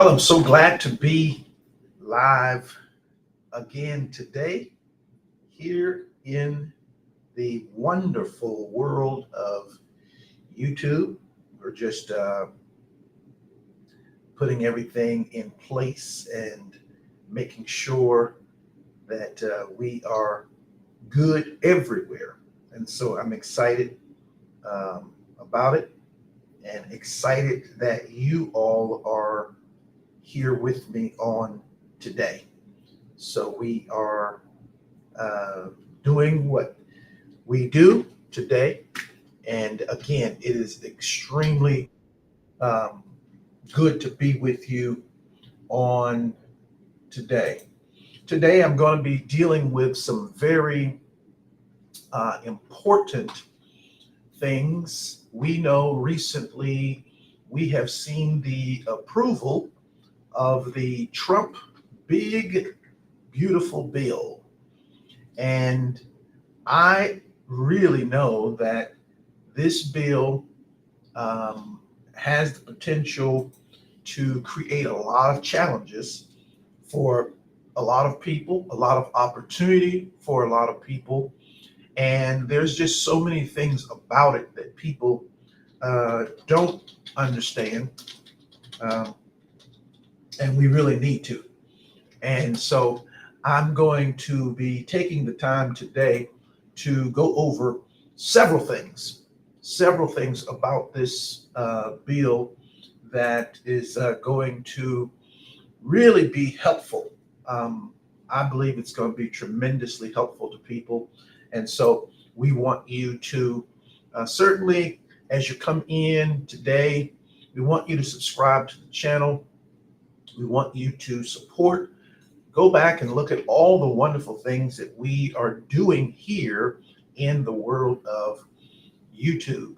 Well, I'm so glad to be live again today here in the wonderful world of YouTube. We're just putting everything in place and making sure that we are good everywhere. And so I'm excited about it and excited that you all are here with me on today. So we are uh, doing what we do today. And again, it is extremely um, good to be with you on today. Today, I'm going to be dealing with some very important things. We know recently we have seen the approval of the Trump big, beautiful bill. And I really know that this bill has the potential to create a lot of challenges for a lot of people, a lot of opportunity for a lot of people. And there's just so many things about it that people don't understand, um, and we really need to. And so I'm going to be taking the time today to go over several things, several things about this bill that is going to really be helpful. Um, I believe it's going to be tremendously helpful to people. And so we want you to certainly, as you come in today, we want you to subscribe to the channel. We want you to support. Go back and look at all the wonderful things that we are doing here in the world of YouTube.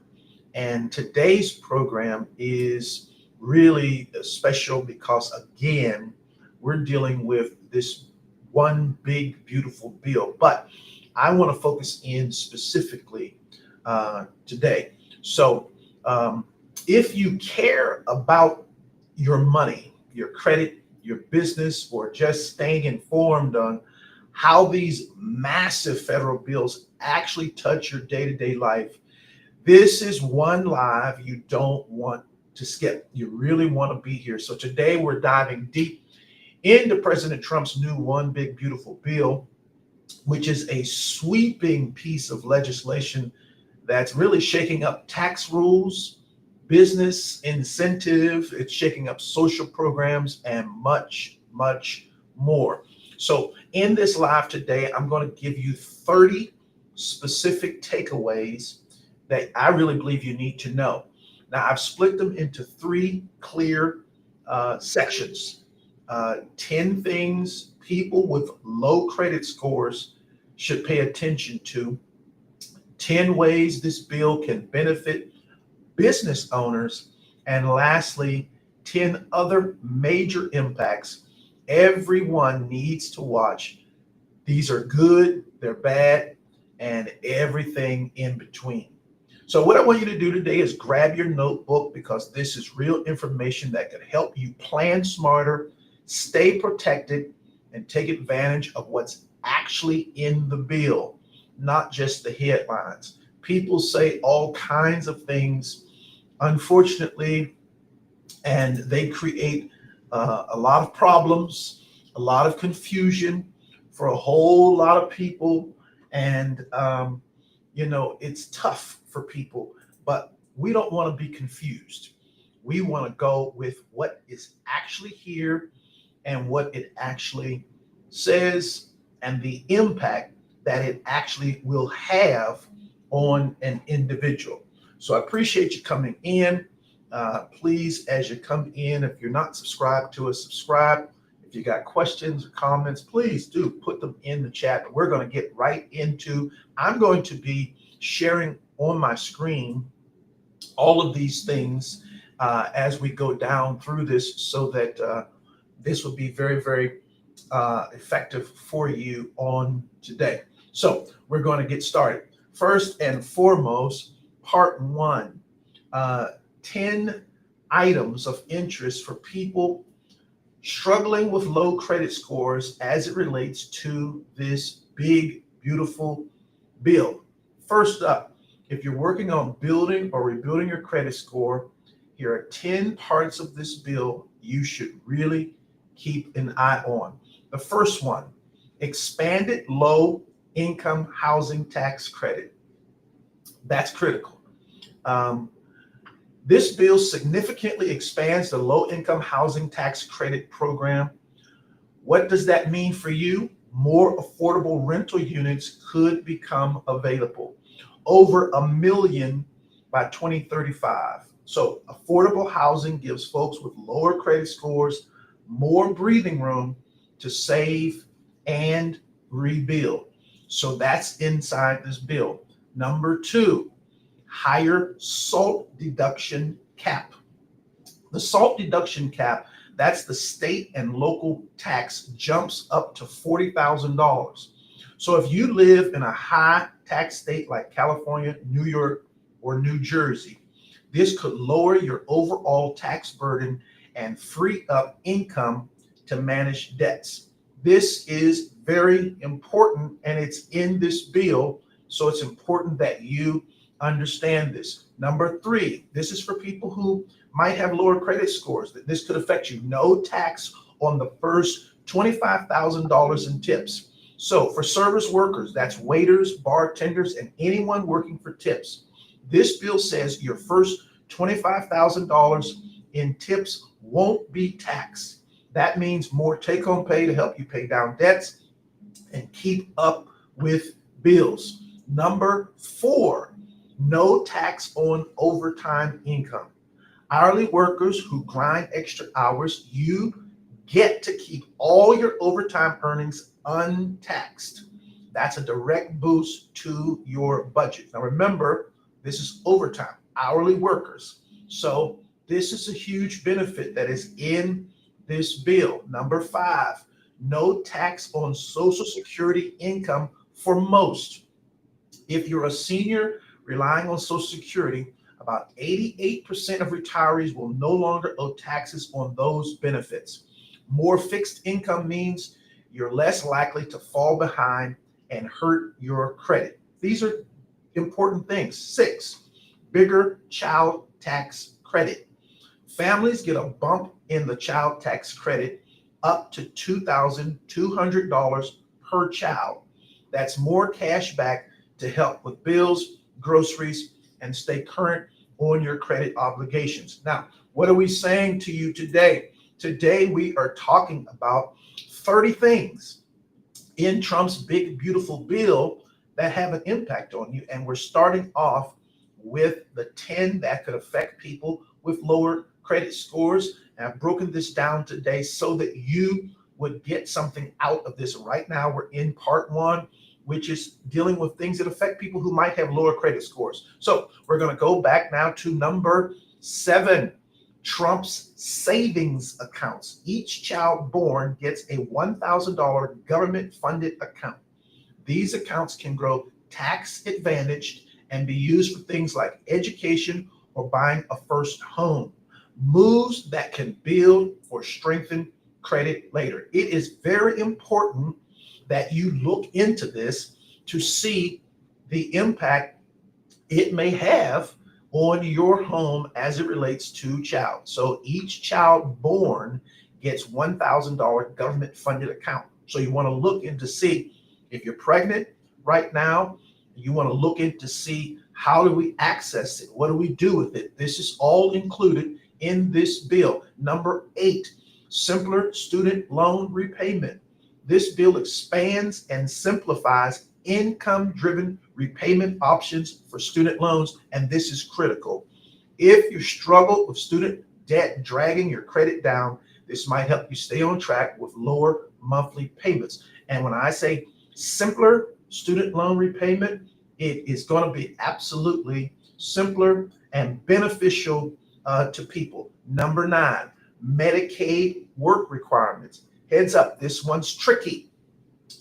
And today's program is really special because, again, we're dealing with this one big, beautiful bill. But I want to focus in specifically today. So, if you care about your money, your credit, your business, or just staying informed on how these massive federal bills actually touch your day to day life, this is one live you don't want to skip. You really want to be here. So today we're diving deep into President Trump's new One Big Beautiful Bill, which is a sweeping piece of legislation that's really shaking up tax rules, business incentive, it's shaking up social programs, and much, much more. So, in this live today, I'm going to give you 30 specific takeaways that I really believe you need to know. Now, I've split them into three clear sections. 10 things people with low credit scores should pay attention to, 10 ways this bill can benefit business owners, and lastly, 10 other major impacts everyone needs to watch. These are good, they're bad, and everything in between. So, what I want you to do today is grab your notebook because this is real information that could help you plan smarter, stay protected, and take advantage of what's actually in the bill, not just the headlines. People say all kinds of things, unfortunately, and they create a lot of problems, a lot of confusion for a whole lot of people. And, it's tough for people, but we don't want to be confused. We want to go with what is actually here and what it actually says and the impact that it actually will have on an individual. So I appreciate you coming in. Please, as you come in, if you're not subscribed to us, subscribe. If you got questions or comments, please do put them in the chat. We're going to get right into. I'm going to be sharing on my screen all of these things as we go down through this, so that this will be very, very effective for you on today. So we're going to get started. First and foremost, part one, uh, 10 items of interest for people struggling with low credit scores as it relates to this big, beautiful bill. First up, if you're working on building or rebuilding your credit score, here are 10 parts of this bill you should really keep an eye on. The first one, expanded low income housing tax credit. That's critical. Um, this bill significantly expands the low income housing tax credit program. What does that mean for you? More affordable rental units could become available. Over a million by 2035. So affordable housing gives folks with lower credit scores more breathing room to save and rebuild. So that's inside this bill. Number two, higher SALT deduction cap. The SALT deduction cap, that's the state and local tax, jumps up to $40,000. So if you live in a high tax state like California, New York, or New Jersey, this could lower your overall tax burden and free up income to manage debts. This is very important and it's in this bill, so it's important that you understand this. Number three, this is for people who might have lower credit scores. That this could affect you. No tax on the first $25,000 in tips. So for service workers, that's waiters, bartenders, and anyone working for tips, this bill says your first $25,000 in tips won't be taxed. That means more take-home pay to help you pay down debts and keep up with bills. Number four, no tax on overtime income. Hourly workers who grind extra hours, you get to keep all your overtime earnings untaxed. That's a direct boost to your budget. Now remember, this is overtime, hourly workers. So this is a huge benefit that is in this bill. Number five, no tax on Social Security income for most. If you're a senior relying on Social Security, about 88% of retirees will no longer owe taxes on those benefits. More fixed income means you're less likely to fall behind and hurt your credit. These are important things. Six, bigger child tax credit. Families get a bump in the child tax credit up to $2,200 per child. That's more cash back to help with bills, groceries, and stay current on your credit obligations. Now, what are we saying to you today? Today, we are talking about 30 things in Trump's big, beautiful bill that have an impact on you. And we're starting off with the 10 that could affect people with lower credit scores. And I've broken this down today so that you would get something out of this. Right now, we're in part one, which is dealing with things that affect people who might have lower credit scores. So we're going to go back now to number 7, Trump's savings accounts. Each child born gets a $1,000 government-funded account. These accounts can grow tax advantaged and be used for things like education or buying a first home. Moves that can build or strengthen credit later. It is very important that you look into this to see the impact it may have on your home as it relates to child. So each child born gets $1,000 government funded account. So you want to look into see if you're pregnant right now, you want to look into see how do we access it? What do we do with it? This is all included in this bill. Number 8, simpler student loan repayment. This bill expands and simplifies income-driven repayment options for student loans, and this is critical. If you struggle with student debt dragging your credit down, this might help you stay on track with lower monthly payments. And when I say simpler student loan repayment, it is going to be absolutely simpler and beneficial to people. Number 9, Medicaid work requirements. Heads up, this one's tricky.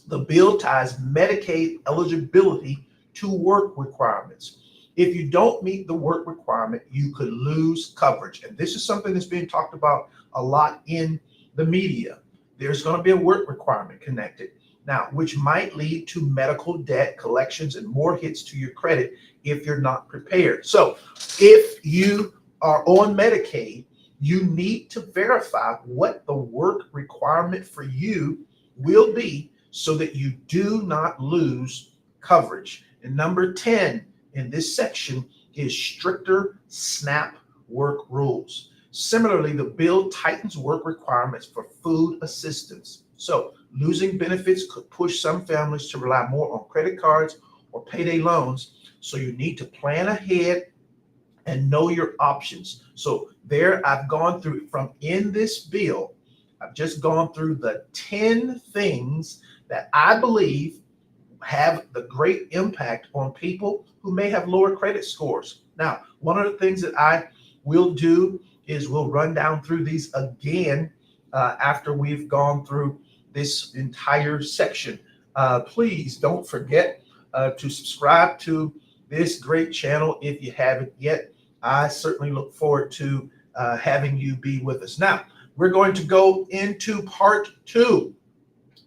The bill ties Medicaid eligibility to work requirements. If you don't meet the work requirement, you could lose coverage. And this is something that's being talked about a lot in the media. There's going to be a work requirement connected. Now, which might lead to medical debt collections and more hits to your credit if you're not prepared. So if you are on Medicaid, you need to verify what the work requirement for you will be so that you do not lose coverage. And number 10 in this section is stricter SNAP work rules. Similarly, the bill tightens work requirements for food assistance. So losing benefits could push some families to rely more on credit cards or payday loans. So you need to plan ahead and know your options. So there I've gone through from in this bill, I've just gone through the 10 things that I believe have the great impact on people who may have lower credit scores. Now, one of the things that I will do is we'll run down through these again after we've gone through this entire section. Please don't forget to subscribe to this great channel if you haven't yet. I certainly look forward to having you be with us. Now, we're going to go into part 2.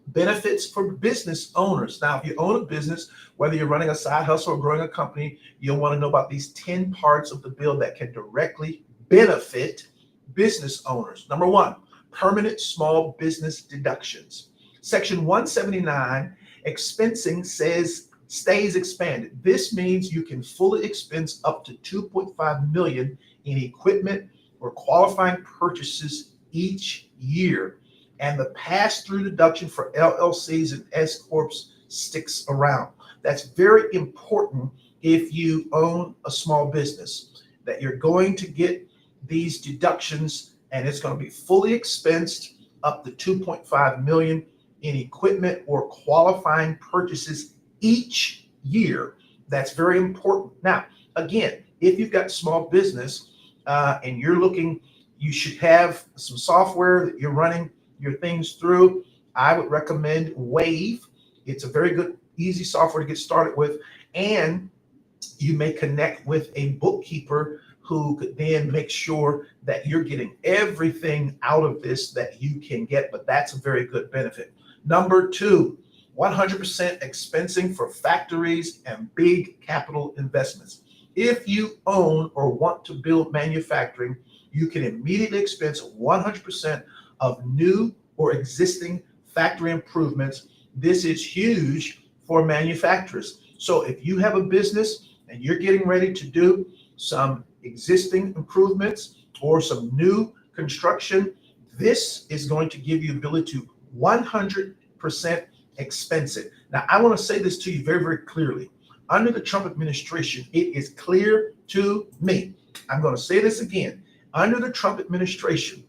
Benefits for business owners. Now, if you own a business, whether you're running a side hustle or growing a company, you'll want to know about these 10 parts of the bill that can directly benefit business owners. Number 1, permanent small business deductions. Section 179, expensing stays expanded. This means you can fully expense up to $2.5 million in equipment or qualifying purchases each year. And the pass-through deduction for LLCs and S Corps sticks around. That's very important if you own a small business, that you're going to get these deductions and it's going to be fully expensed up to $2.5 million in equipment or qualifying purchases each year. That's very important. Now, again, if you've got small business and you're looking, you should have some software that you're running your things through. I would recommend Wave. It's a very good, easy software to get started with. And you may connect with a bookkeeper who could then make sure that you're getting everything out of this that you can get. But that's a very good benefit. Number 2, 100% expensing for factories and big capital investments. If you own or want to build manufacturing, you can immediately expense 100% of new or existing factory improvements. This is huge for manufacturers. So if you have a business and you're getting ready to do some existing improvements or some new construction, this is going to give you ability to 100% expense it. Now, I want to say this to you very, very clearly. Under the Trump administration, it is clear to me. I'm going to say this again. Under the Trump administration,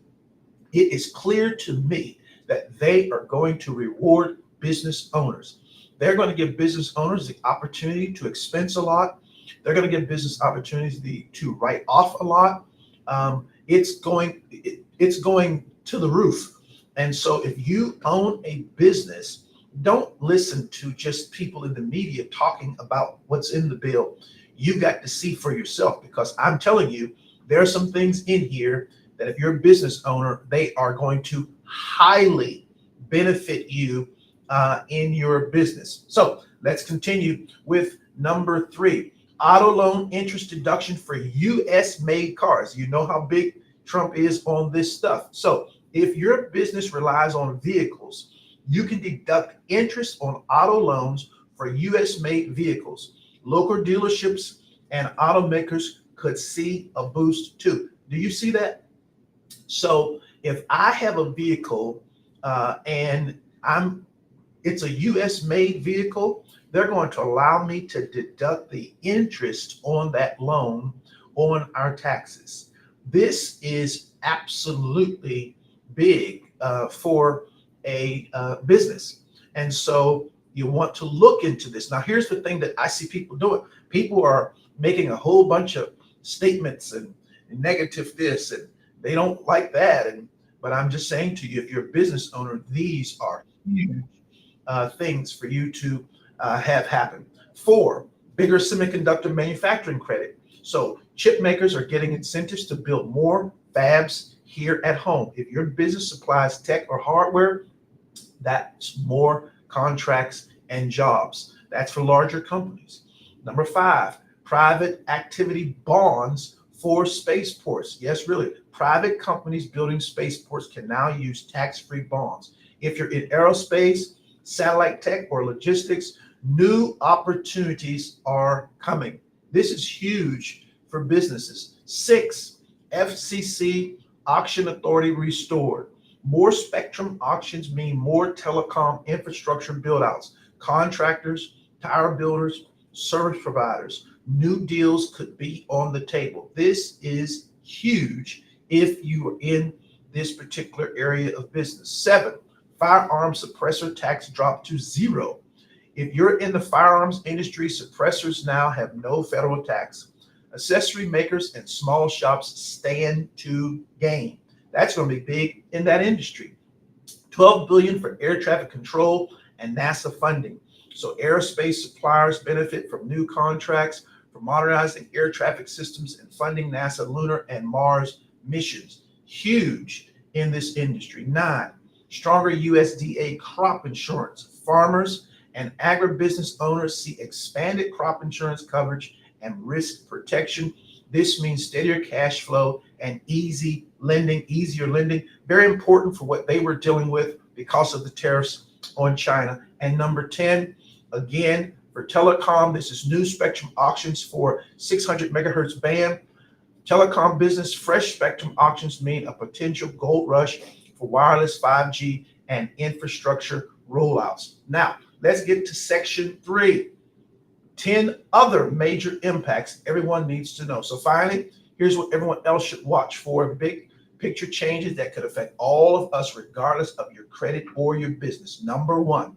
it is clear to me that they are going to reward business owners. They're going to give business owners the opportunity to expense a lot. They're going to give business opportunities to write off a lot. It's going to the roof. And so if you own a business, don't listen to just people in the media talking about what's in the bill. You got to see for yourself, because I'm telling you, there are some things in here that if you're a business owner, they are going to highly benefit you in your business. So let's continue with number 3, auto loan interest deduction for U.S. made cars. You know how big Trump is on this stuff. So if your business relies on vehicles, you can deduct interest on auto loans for U.S. made vehicles. Local dealerships and automakers could see a boost too. Do you see that? So if I have a vehicle and it's a U.S. made vehicle, they're going to allow me to deduct the interest on that loan on our taxes. This is absolutely big for a business. And so you want to look into this. Now, here's the thing that I see people doing. People are making a whole bunch of statements and negative this, and they don't like that. But I'm just saying to you, if you're a business owner, these are huge things for you to have happen. 4, bigger semiconductor manufacturing credit. So chip makers are getting incentives to build more fabs here at home. If your business supplies tech or hardware, that's more contracts and jobs. That's for larger companies. Number five, private activity bonds for spaceports. Yes, really. Private companies building spaceports can now use tax-free bonds. If you're in aerospace, satellite tech, or logistics, new opportunities are coming. This is huge for businesses. Six, FCC auction authority restored. More spectrum auctions mean more telecom infrastructure buildouts. Contractors, tower builders, service providers, new deals could be on the table. This is huge if you are in this particular area of business. Seven, firearm suppressor tax dropped to zero. If you're in the firearms industry, suppressors now have no federal tax. Accessory makers and small shops stand to gain. That's going to be big in that industry. 12 billion for air traffic control and NASA funding. So aerospace suppliers benefit from new contracts for modernizing air traffic systems and funding NASA lunar and Mars missions. Huge in this industry. Nine, stronger USDA crop insurance. Farmers and agribusiness owners see expanded crop insurance coverage and risk protection. This means steadier cash flow and easier lending. Very important for what they were dealing with because of the tariffs on China. And number 10, again, for telecom, this is new spectrum auctions for 600 megahertz band. Telecom business, fresh spectrum auctions mean a potential gold rush for wireless 5G and infrastructure rollouts. Now, let's get to section 3. 10 other major impacts everyone needs to know. So finally, here's what everyone else should watch for: big picture changes that could affect all of us regardless of your credit or your business. Number 1,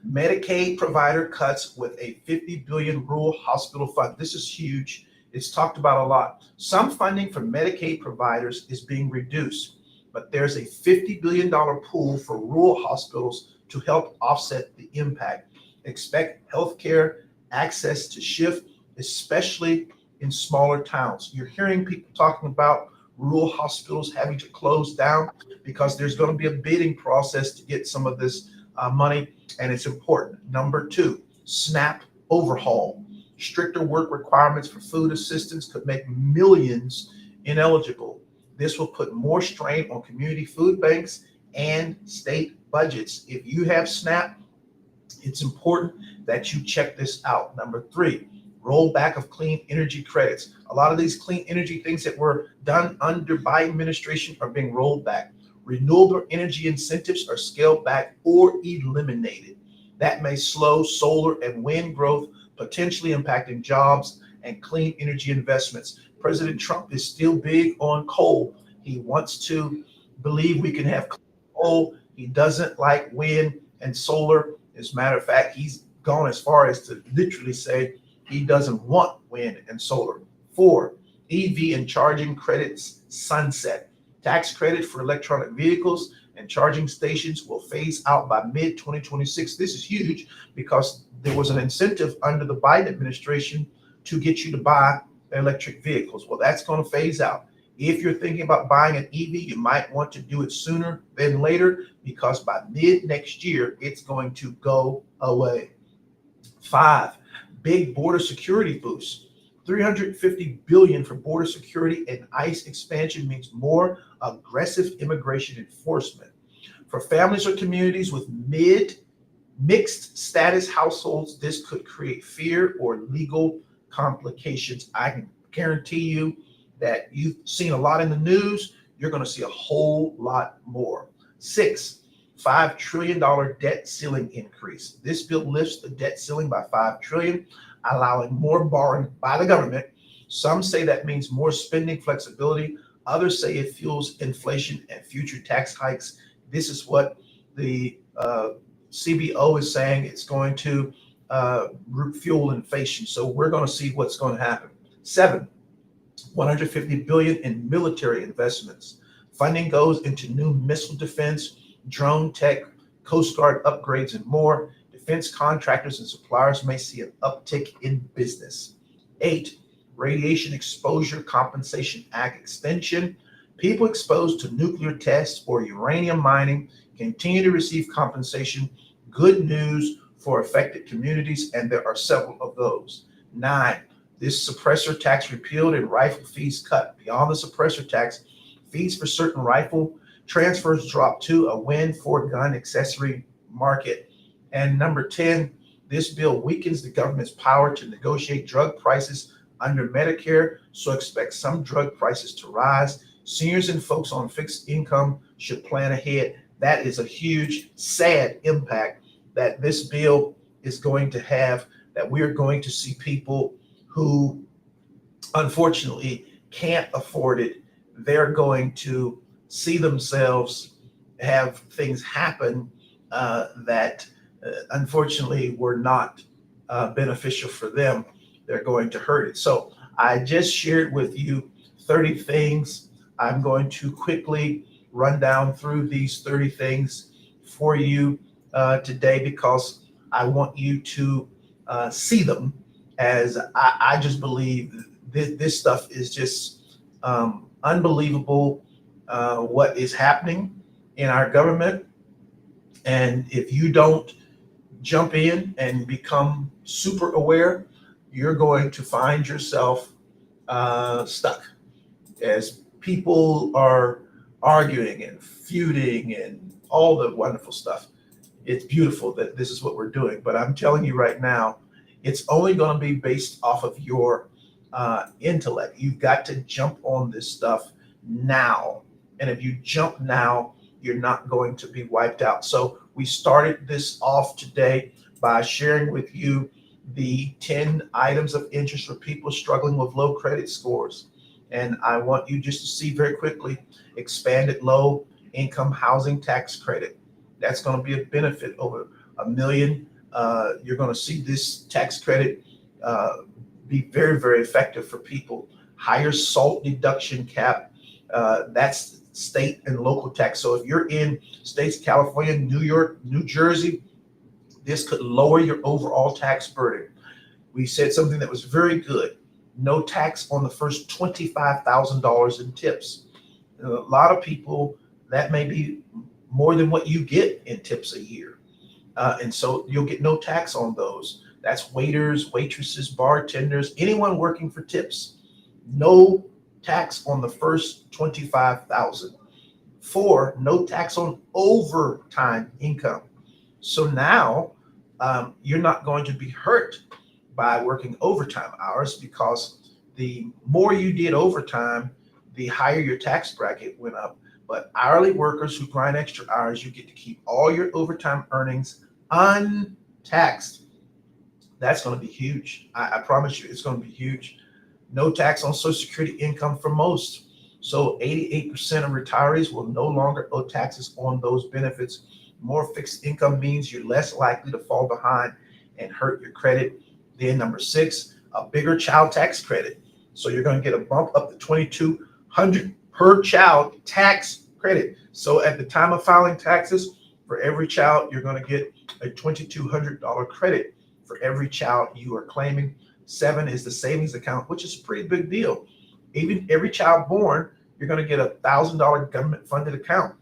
Medicaid provider cuts with a $50 billion rural hospital fund. This is huge. It's talked about a lot. Some funding for Medicaid providers is being reduced, but there's a $50 billion pool for rural hospitals to help offset the impact. Expect healthcare access to shift, especially in smaller towns. You're hearing people talking about rural hospitals having to close down because there's going to be a bidding process to get some of this money, and it's important. Number 2, SNAP overhaul. Stricter work requirements for food assistance could make millions ineligible. This will put more strain on community food banks and state budgets. If you have SNAP, it's important that you check this out. Number 3, rollback of clean energy credits. A lot of these clean energy things that were done under Biden administration are being rolled back. Renewable energy incentives are scaled back or eliminated. That may slow solar and wind growth, potentially impacting jobs and clean energy investments. President Trump is still big on coal. He wants to believe we can have coal. He doesn't like wind and solar. As a matter of fact, he's gone as far as to literally say he doesn't want wind and solar. 4, EV and charging credits sunset. Tax credit for electronic vehicles and charging stations will phase out by mid-2026. This is huge because there was an incentive under the Biden administration to get you to buy electric vehicles. Well, that's going to phase out. If you're thinking about buying an EV, you might want to do it sooner than later because by mid next year, it's going to go away. 5, big border security boost. $350 billion for border security and ICE expansion means more aggressive immigration enforcement. For families or communities with mixed status households, this could create fear or legal complications. I can guarantee you that you've seen a lot in the news. You're going to see a whole lot more. 6, $5 trillion debt ceiling increase. This bill lifts the debt ceiling by $5 trillion, allowing more borrowing by the government. Some say that means more spending flexibility. Others say it fuels inflation and future tax hikes. This is what the CBO is saying. It's going to fuel inflation. So we're going to see what's going to happen. 7, $150 billion in military investments. Funding goes into new missile defense, drone tech, Coast Guard upgrades, and more. Defense contractors and suppliers may see an uptick in business. 8, Radiation Exposure Compensation Act extension. People exposed to nuclear tests or uranium mining continue to receive compensation. Good news for affected communities, and there are several of those. 9, this suppressor tax repealed and rifle fees cut. Beyond the suppressor tax, fees for certain rifle transfers dropped to a win for gun accessory market. And number 10, this bill weakens the government's power to negotiate drug prices under Medicare, so expect some drug prices to rise. Seniors and folks on fixed income should plan ahead. That is a huge, sad impact that this bill is going to have, that we're going to see people who unfortunately can't afford it. They're going to see themselves have things happen that unfortunately were not beneficial for them. They're going to hurt it. So I just shared with you 30 things. I'm going to quickly run down through these 30 things for you today, because I want you to see them, as I just believe this stuff is just unbelievable what is happening in our government. And if you don't jump in and become super aware, you're going to find yourself stuck as people are arguing and feuding and all the wonderful stuff. It's beautiful that this is what we're doing, but I'm telling you right now, it's only going to be based off of your intellect. You've got to jump on this stuff now. And if you jump now, you're not going to be wiped out. So we started this off today by sharing with you the 10 items of interest for people struggling with low credit scores. And I want you just to see very quickly, expanded low income housing tax credit. That's going to be a benefit over $1 million. You're going to see this tax credit be very, very effective for people. Higher SALT deduction cap. That's state and local tax. So if you're in states, California, New York, New Jersey, this could lower your overall tax burden. We said something that was very good. No tax on the first $25,000 in tips. A lot of people, that may be more than what you get in tips a year. And so you'll get no tax on those. That's waiters, waitresses, bartenders, anyone working for tips. No tax on the first $25,000. 4, no tax on overtime income. So now you're not going to be hurt by working overtime hours, because the more you did overtime, the higher your tax bracket went up. But hourly workers who grind extra hours, you get to keep all your overtime earnings untaxed. That's going to be huge. I promise you, it's going to be huge. No tax on Social Security income for most. So 88% of retirees will no longer owe taxes on those benefits. More fixed income means you're less likely to fall behind and hurt your credit. Then number 6, a bigger child tax credit. So you're going to get a bump up to $2,200 per child tax credit. So at the time of filing taxes, for every child, you're going to get a $2,200 credit for every child you are claiming. 7 is the savings account, which is a pretty big deal. Even every child born, you're going to get a $1,000 government funded account.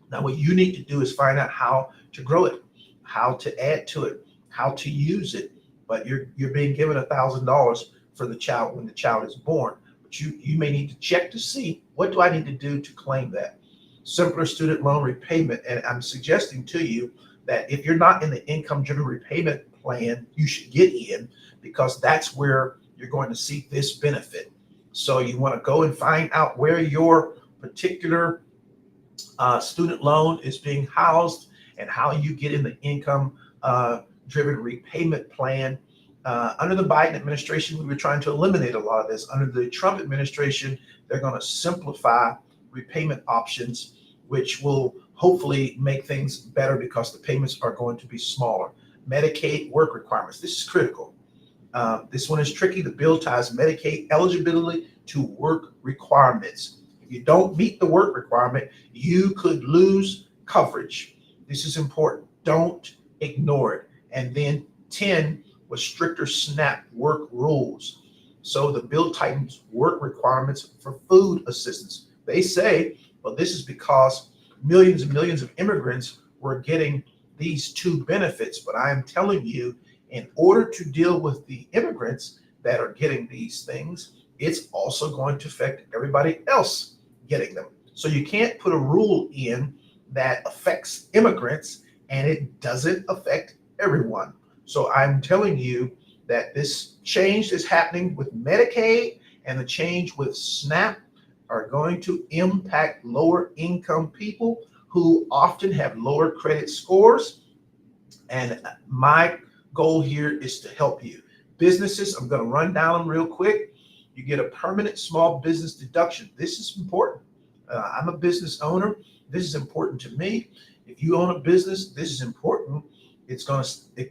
Now, what you need to do is find out how to grow it, how to add to it, how to use it. But you're being given $1,000 for the child when the child is born. But you may need to check to see, what do I need to do to claim that? Simpler student loan repayment. And I'm suggesting to you that if you're not in the income-driven repayment plan, you should get in, because that's where you're going to see this benefit. So you want to go and find out where your particular student loan is being housed and how you get in the income-driven repayment plan. Under the Biden administration, we were trying to eliminate a lot of this. Under the Trump administration, they're going to simplify repayment options, which will hopefully make things better because the payments are going to be smaller. Medicaid work requirements. This is critical. This one is tricky. The bill ties Medicaid eligibility to work requirements. If you don't meet the work requirement, you could lose coverage. This is important. Don't ignore it. And then 10 was stricter SNAP work rules. So the bill tightens work requirements for food assistance. They say, well, this is because millions and millions of immigrants were getting these two benefits. But I am telling you, in order to deal with the immigrants that are getting these things, it's also going to affect everybody else getting them. So you can't put a rule in that affects immigrants and it doesn't affect everyone. So I'm telling you that this change that's happening with Medicaid and the change with SNAP are going to impact lower income people who often have lower credit scores. And my goal here is to help you. Businesses, I'm going to run down them real quick. You get a permanent small business deduction. This is important. I'm a business owner. This is important to me. If you own a business, this is important. It's going to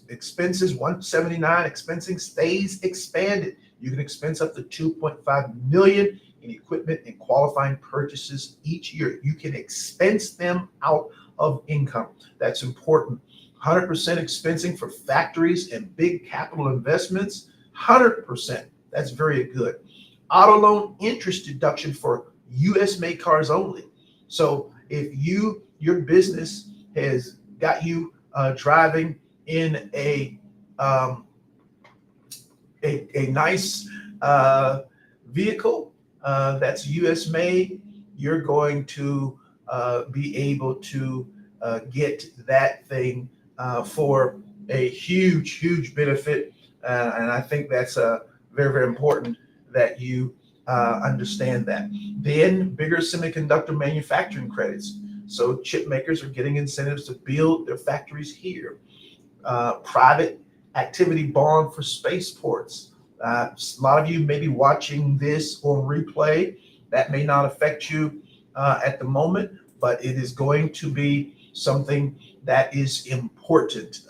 expenses 179 expensing stays expanded. You can expense up to 2.5 million in equipment and qualifying purchases each year. You can expense them out of income. That's important. 100% expensing for factories and big capital investments. 100%. That's very good. Auto loan interest deduction for U.S. made cars only. So if your business has got you driving in a nice vehicle that's U.S. made, you're going to be able to get that thing for a huge benefit. And I think that's very, very important that you understand that. Then bigger semiconductor manufacturing credits. So chip makers are getting incentives to build their factories here. Private activity bond for spaceports. A lot of you may be watching this on replay. That may not affect you at the moment, but it is going to be something that is important.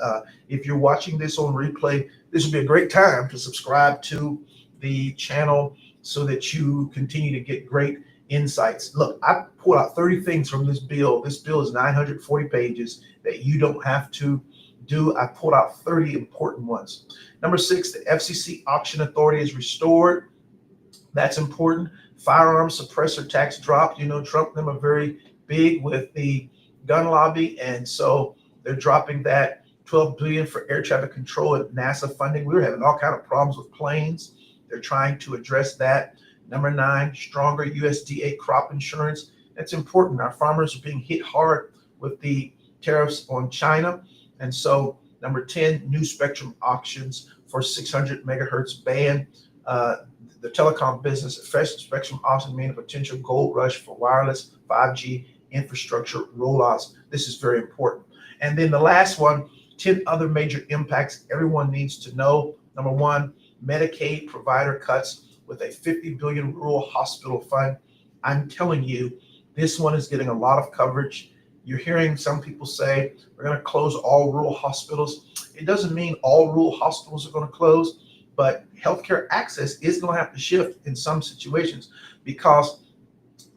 If you're watching this on replay, this would be a great time to subscribe to the channel so that you continue to get great insights. Look, I pulled out 30 things from this bill. This bill is 940 pages that you don't have to do. I pulled out 30 important ones. Number 6, the FCC auction authority is restored. That's important. Firearm suppressor tax dropped. You know, Trump and them are very big with the gun lobby, and so they're dropping that. 12 billion for air traffic control and NASA funding. We were having all kind of problems with planes. They're trying to address that. Number 9, stronger USDA crop insurance. That's important. Our farmers are being hit hard with the tariffs on China. And so number 10, new spectrum auctions for 600 megahertz band. The telecom business, fresh spectrum auction mean a potential gold rush for wireless 5G infrastructure rollouts. This is very important. And then the last one, 10 other major impacts everyone needs to know. Number 1, Medicaid provider cuts with a 50 billion rural hospital fund. I'm telling you, this one is getting a lot of coverage. You're hearing some people say we're going to close all rural hospitals. It doesn't mean all rural hospitals are going to close, but healthcare access is going to have to shift in some situations because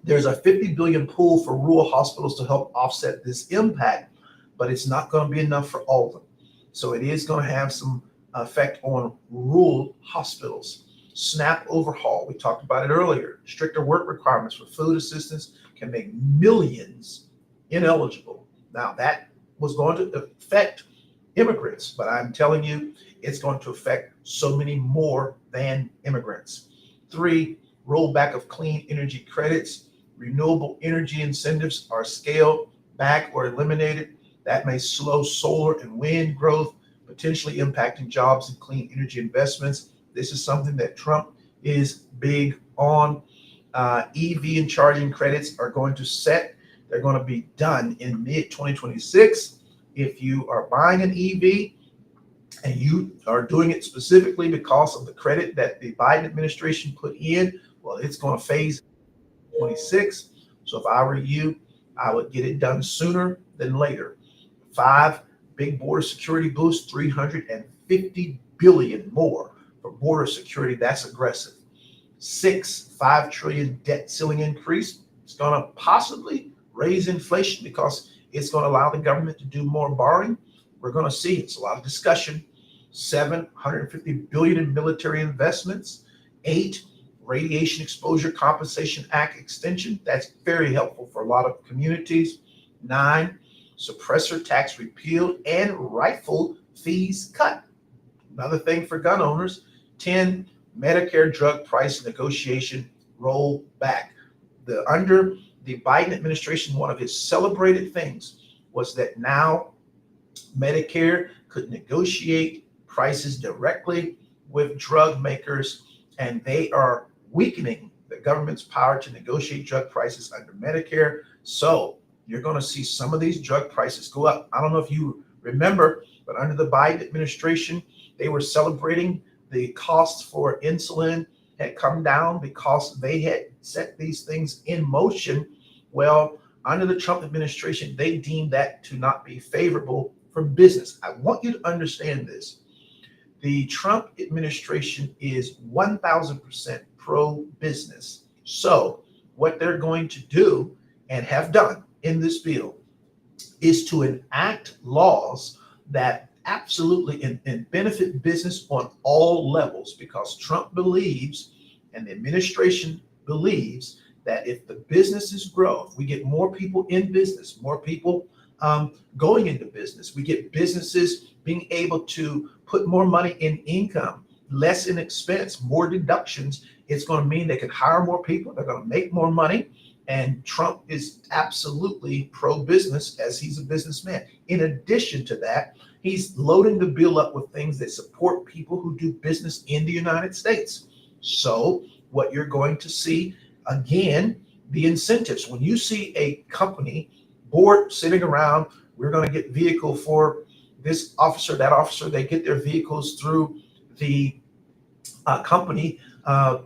there's a 50 billion pool for rural hospitals to help offset this impact, but it's not going to be enough for all of them. So it is going to have some effect on rural hospitals. SNAP overhaul, we talked about it earlier. Stricter work requirements for food assistance can make millions ineligible. Now that was going to affect immigrants, but I'm telling you, it's going to affect so many more than immigrants. 3, rollback of clean energy credits. Renewable energy incentives are scaled back or eliminated. That may slow solar and wind growth, potentially impacting jobs and clean energy investments. This is something that Trump is big on. EV and charging credits are going to set. They're going to be done in mid-2026. If you are buying an EV and you are doing it specifically because of the credit that the Biden administration put in, well, it's going to phase 26. So if I were you, I would get it done sooner than later. 5, big border security boost, 350 billion more for border security. That's aggressive. 6, 5 trillion debt ceiling increase. It's going to possibly raise inflation because it's going to allow the government to do more borrowing. We're going to see. It's a lot of discussion. 7, 150 billion in military investments. 8, Radiation Exposure Compensation Act extension. That's very helpful for a lot of communities. 9, suppressor tax repealed and rifle fees cut. Another thing for gun owners. 10, Medicare drug price negotiation roll back. Under the Biden administration, one of his celebrated things was that now Medicare could negotiate prices directly with drug makers, and they are weakening the government's power to negotiate drug prices under Medicare. So you're going to see some of these drug prices go up. I don't know if you remember, but under the Biden administration, they were celebrating the costs for insulin had come down because they had set these things in motion. Well, under the Trump administration, they deemed that to not be favorable for business. I want you to understand this. The Trump administration is 1000% pro-business. So what they're going to do and have done in this bill is to enact laws that absolutely and benefit business on all levels, because Trump believes and the administration believes that if the businesses grow, if we get more people in business, more people going into business, we get businesses being able to put more money in income, less in expense, more deductions, it's going to mean they can hire more people, they're going to make more money. And Trump is absolutely pro-business, as he's a businessman. In addition to that, he's loading the bill up with things that support people who do business in the United States. So what you're going to see, again, the incentives. When you see a company board sitting around, we're going to get vehicle for this officer, that officer, they get their vehicles through the company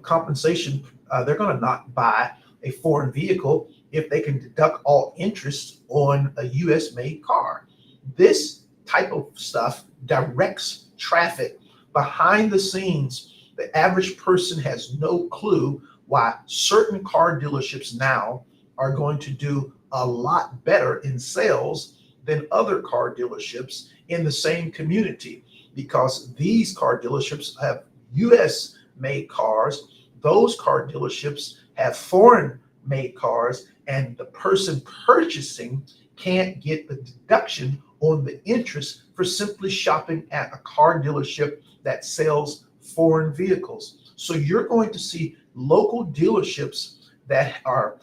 compensation. They're going to not buy a foreign vehicle if they can deduct all interest on a US made car. This type of stuff directs traffic behind the scenes. The average person has no clue why certain car dealerships now are going to do a lot better in sales than other car dealerships in the same community, because these car dealerships have US made cars. Those car dealerships have foreign made cars, and the person purchasing can't get the deduction on the interest for simply shopping at a car dealership that sells foreign vehicles. So you're going to see local dealerships that are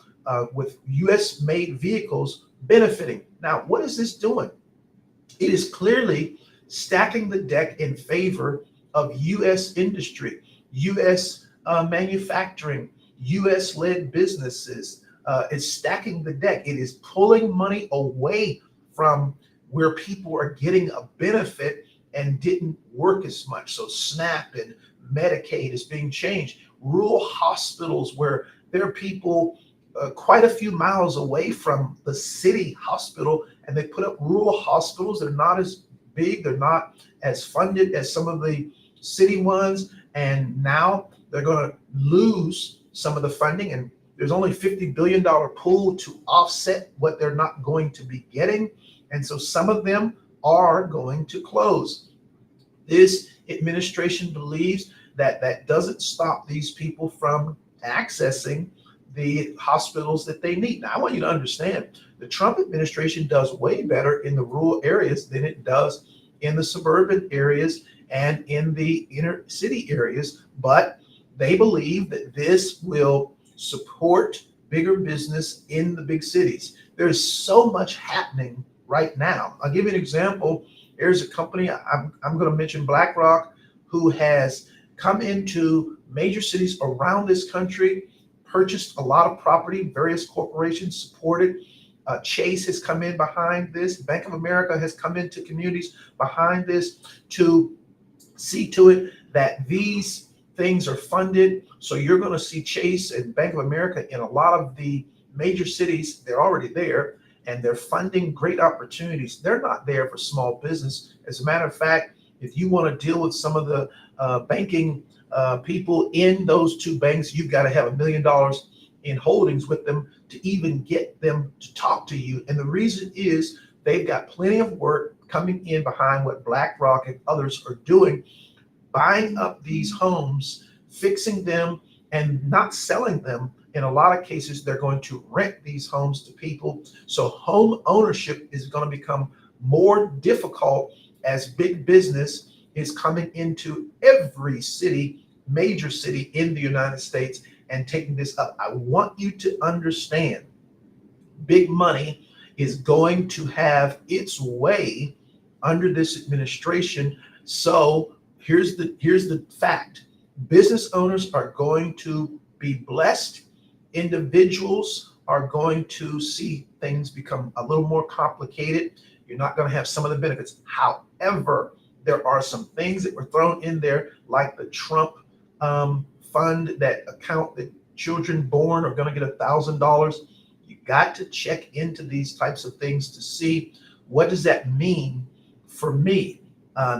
with US made vehicles benefiting. Now, what is this doing? It is clearly stacking the deck in favor of US industry, US manufacturing, US led businesses. It's stacking the deck. It is pulling money away from where people are getting a benefit and didn't work as much. So SNAP and Medicaid is being changed. Rural hospitals where there are people quite a few miles away from the city hospital, and they put up rural hospitals. They're not as big, they're not as funded as some of the city ones, and now they're going to lose some of the funding, and there's only $50 billion pool to offset what they're not going to be getting. And so some of them are going to close. This administration believes that that doesn't stop these people from accessing the hospitals that they need. Now, I want you to understand, the Trump administration does way better in the rural areas than it does in the suburban areas and in the inner city areas, but they believe that this will support bigger business in the big cities. There's so much happening right now. I'll give you an example. There's a company, I'm going to mention BlackRock, who has come into major cities around this country, purchased a lot of property, various corporations supported. Chase has come in behind this. Bank of America has come into communities behind this to see to it that these things are funded. So you're going to see Chase and Bank of America in a lot of the major cities. They're already there, and they're funding great opportunities. They're not there for small business. As a matter of fact, if you want to deal with some of the banking people in those two banks, you've got to have $1 million in holdings with them to even get them to talk to you. And the reason is they've got plenty of work coming in behind what BlackRock and others are doing, buying up these homes, fixing them, and not selling them. In a lot of cases, they're going to rent these homes to people. So home ownership is going to become more difficult as big business is coming into every city, major city in the United States, and taking this up. I want you to understand big money is going to have its way under this administration. So here's the fact. Business owners are going to be blessed. Individuals are going to see things become a little more complicated. You're not going to have some of the benefits. However, there are some things that were thrown in there, like the Trump fund, that account that children born are going to get $1,000. You got to check into these types of things to see what does that mean for me.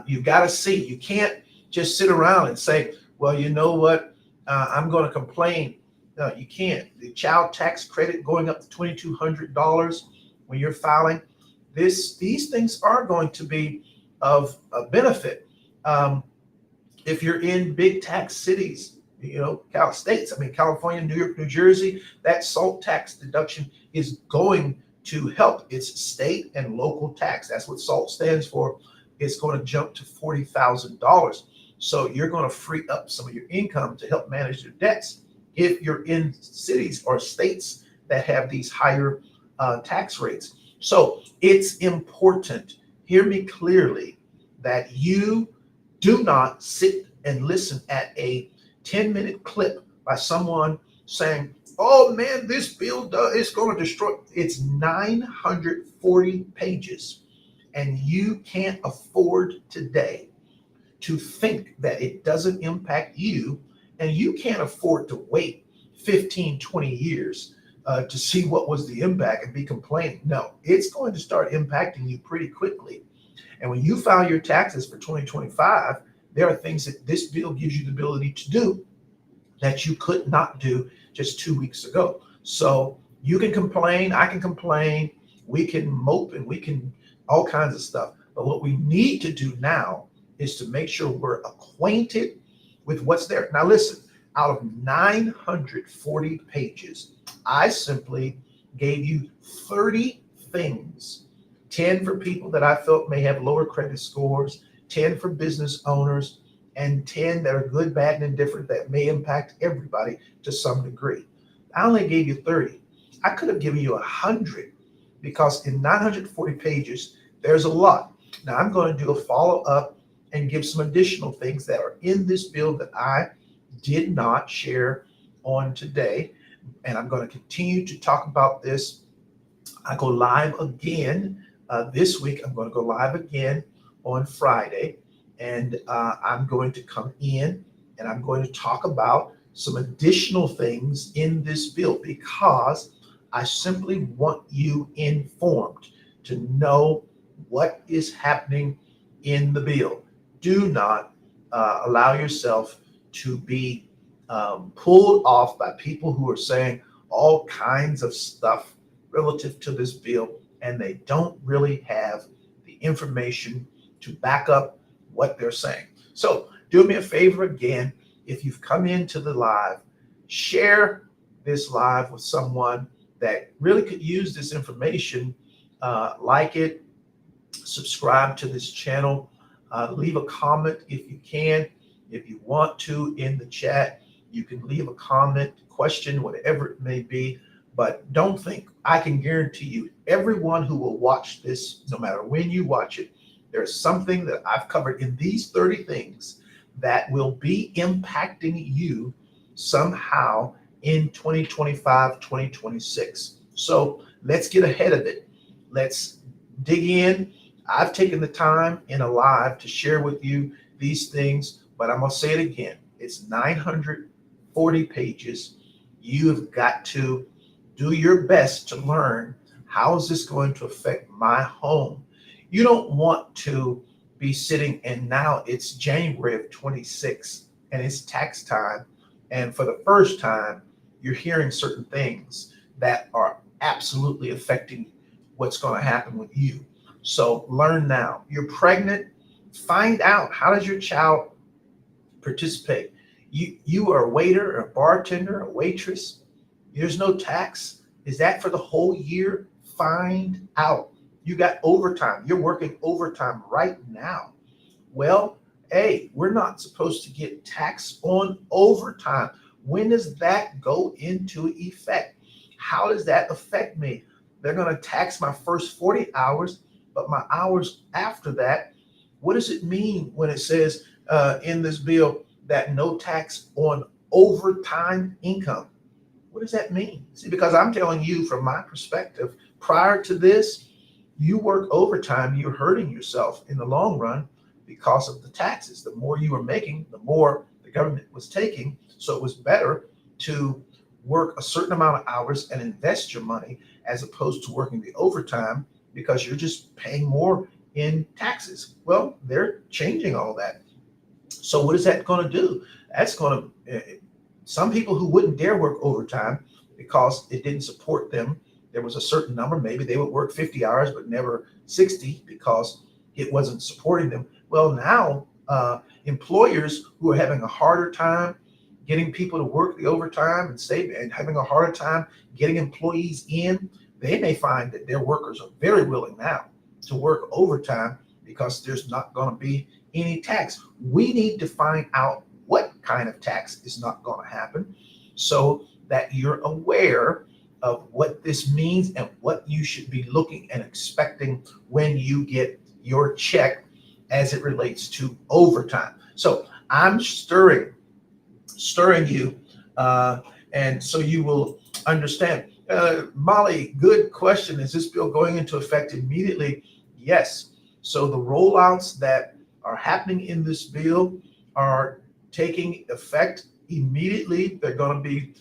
You got to see. You can't just sit around and say, well, you know what, I'm going to complain. No, you can't. The child tax credit going up to $2,200 when you're filing. These things are going to be of a benefit. If you're in big tax cities, states, California, New York, New Jersey, that SALT tax deduction is going to help. It's state and local tax. That's what SALT stands for. It's going to jump to $40,000. So you're going to free up some of your income to help manage your debts if you're in cities or states that have these higher tax rates. So it's important, hear me clearly, that you do not sit and listen at a 10-minute clip by someone saying, oh man, this bill is going to destroy. It's 940 pages, and you can't afford today to think that it doesn't impact you, and you can't afford to wait 15, 20 years to see what was the impact and be complaining. No, it's going to start impacting you pretty quickly. And when you file your taxes for 2025, there are things that this bill gives you the ability to do that you could not do just 2 weeks ago. So you can complain, I can complain, we can mope, and we can all kinds of stuff. But what we need to do now is to make sure we're acquainted with what's there. Now listen, out of 940 pages, I simply gave you 30 things, 10 for people that I felt may have lower credit scores, 10 for business owners, and 10 that are good, bad, and indifferent that may impact everybody to some degree. I only gave you 30. I could have given you 100, because in 940 pages, there's a lot. Now I'm going to do a follow-up and give some additional things that are in this bill that I did not share on today. And I'm going to continue to talk about this. I go live again this week. I'm going to go live again on Friday. And I'm going to come in and I'm going to talk about some additional things in this bill, because I simply want you informed to know what is happening in the bill. Do not allow yourself to be pulled off by people who are saying all kinds of stuff relative to this bill, and they don't really have the information to back up what they're saying. So do me a favor again. If you've come into the live, share this live with someone that really could use this information. Like it, subscribe to this channel, leave a comment if you can. If you want to in the chat, you can leave a comment, question, whatever it may be. But don't think, I can guarantee you, everyone who will watch this, no matter when you watch it, there's something that I've covered in these 30 things that will be impacting you somehow in 2025, 2026. So let's get ahead of it. Let's dig in. I've taken the time in a live to share with you these things, but I'm going to say it again. It's 940 pages. You've got to do your best to learn, how is this going to affect my home? You don't want to be sitting, and now it's January of 26 and it's tax time. And for the first time, you're hearing certain things that are absolutely affecting what's going to happen with you. So learn now. You're pregnant, find out, how does your child participate You are a waiter, a bartender, a waitress. There's no tax. Is that for the whole year? Find out. You got overtime. You're working overtime right now. Well, hey, we're not supposed to get taxed on overtime. When does that go into effect? How does that affect me? They're going to tax my first 40 hours, but my hours after that, what does it mean when it says in this bill that no tax on overtime income? What does that mean? See, because I'm telling you from my perspective, prior to this, you work overtime, you're hurting yourself in the long run because of the taxes. The more you were making, the more the government was taking. So it was better to work a certain amount of hours and invest your money as opposed to working the overtime because you're just paying more in taxes. Well, they're changing all that. So what is that going to do? That's going to, some people who wouldn't dare work overtime because it didn't support them. There was a certain number. Maybe they would work 50 hours, but never 60 because it wasn't supporting them. Well, now employers who are having a harder time getting people to work the overtime and stay and having a harder time getting employees in, they may find that their workers are very willing now to work overtime because there's not going to be any tax. We need to find out what kind of tax is not going to happen so that you're aware of what this means and what you should be looking and expecting when you get your check as it relates to overtime. So I'm stirring you, and so you will understand. Molly, good question. Is this bill going into effect immediately? Yes. So the rollouts that are happening in this bill are taking effect immediately. They're going to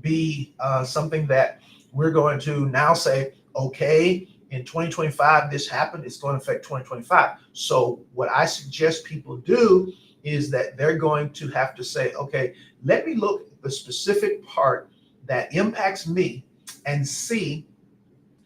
be something that we're going to now say, okay, in 2025 this happened. It's going to affect 2025. So what I suggest people do is that they're going to have to say, okay, let me look at the specific part that impacts me and see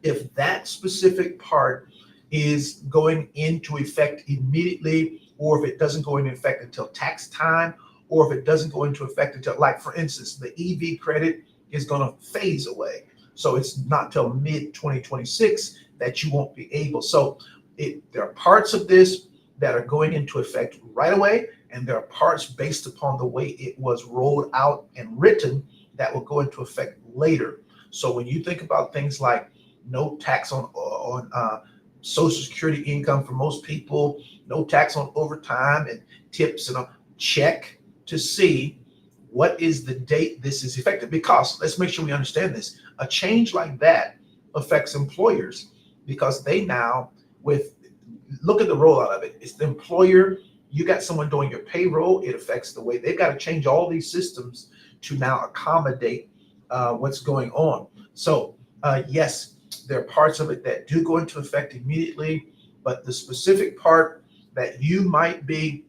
if that specific part is going into effect immediately, or if it doesn't go into effect until tax time, or if it doesn't go into effect until, like for instance, the EV credit is going to phase away. So it's not till mid 2026 that you won't be able. So there are parts of this that are going into effect right away, and there are parts based upon the way it was rolled out and written that will go into effect later. So when you think about things like no tax on Social Security income for most people, no tax on overtime and tips, and check to see what is the date this is effective. Because let's make sure we understand this. A change like that affects employers because they now, look at the rollout of it. It's the employer. You got someone doing your payroll. It affects the way they've got to change all these systems to now accommodate what's going on. So yes, there are parts of it that do go into effect immediately, but the specific part that you might be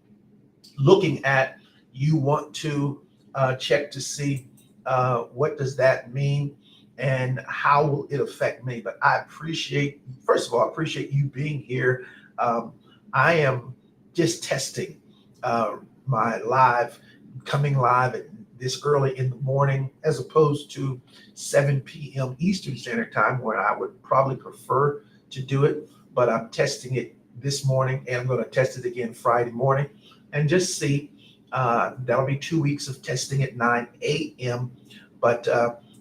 looking at, you want to check to see what does that mean and how will it affect me. But I appreciate, first of all, I appreciate you being here. I am just testing my coming live at this early in the morning, as opposed to 7 p.m. Eastern Standard Time, where I would probably prefer to do it. But I'm testing it this morning, and I'm going to test it again Friday morning and just see. That'll be 2 weeks of testing at 9 a.m. But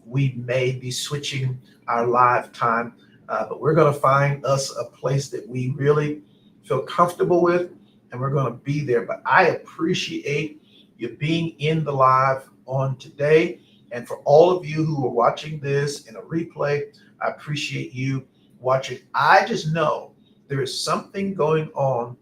we may be switching our live time. But we're going to find us a place that we really feel comfortable with, and we're going to be there. But I appreciate you being in the live on today. And for all of you who are watching this in a replay, I appreciate you watching. I just know there is something going on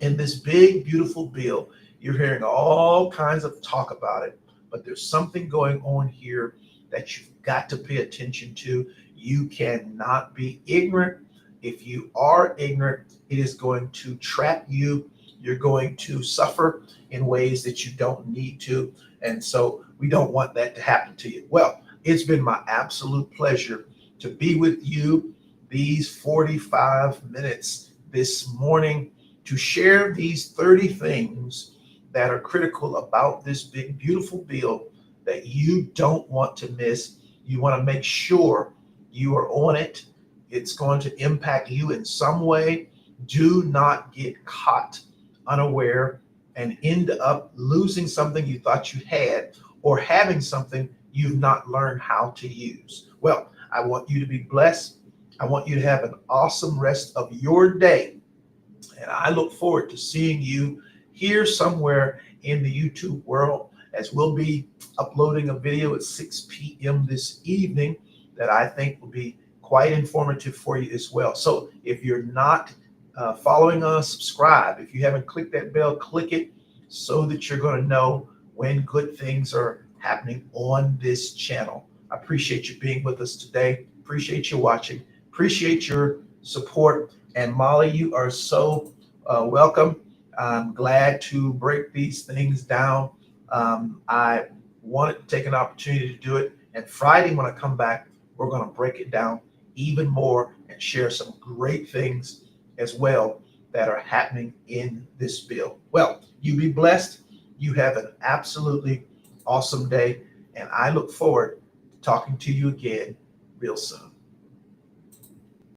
in this big, beautiful bill. You're hearing all kinds of talk about it, but there's something going on here that you've got to pay attention to. You cannot be ignorant. If you are ignorant, it is going to trap you. You're going to suffer in ways that you don't need to. And so we don't want that to happen to you. Well, it's been my absolute pleasure to be with you these 45 minutes this morning to share these 30 things that are critical about this big, beautiful bill that you don't want to miss. You want to make sure you are on it. It's going to impact you in some way. Do not get caught unaware and end up losing something you thought you had or having something you've not learned how to use. Well, I want you to be blessed. I want you to have an awesome rest of your day. And I look forward to seeing you here somewhere in the YouTube world, as we'll be uploading a video at 6 p.m. this evening that I think will be quite informative for you as well. So if you're not following us, subscribe. If you haven't clicked that bell, click it so that you're going to know when good things are happening on this channel. I appreciate you being with us today. Appreciate you watching. Appreciate your support. And Molly, you are so welcome. I'm glad to break these things down. I wanted to take an opportunity to do it. And Friday, when I come back, we're going to break it down even more and share some great things as well that are happening in this bill. Well, you be blessed. You have an absolutely awesome day. And I look forward to talking to you again real soon.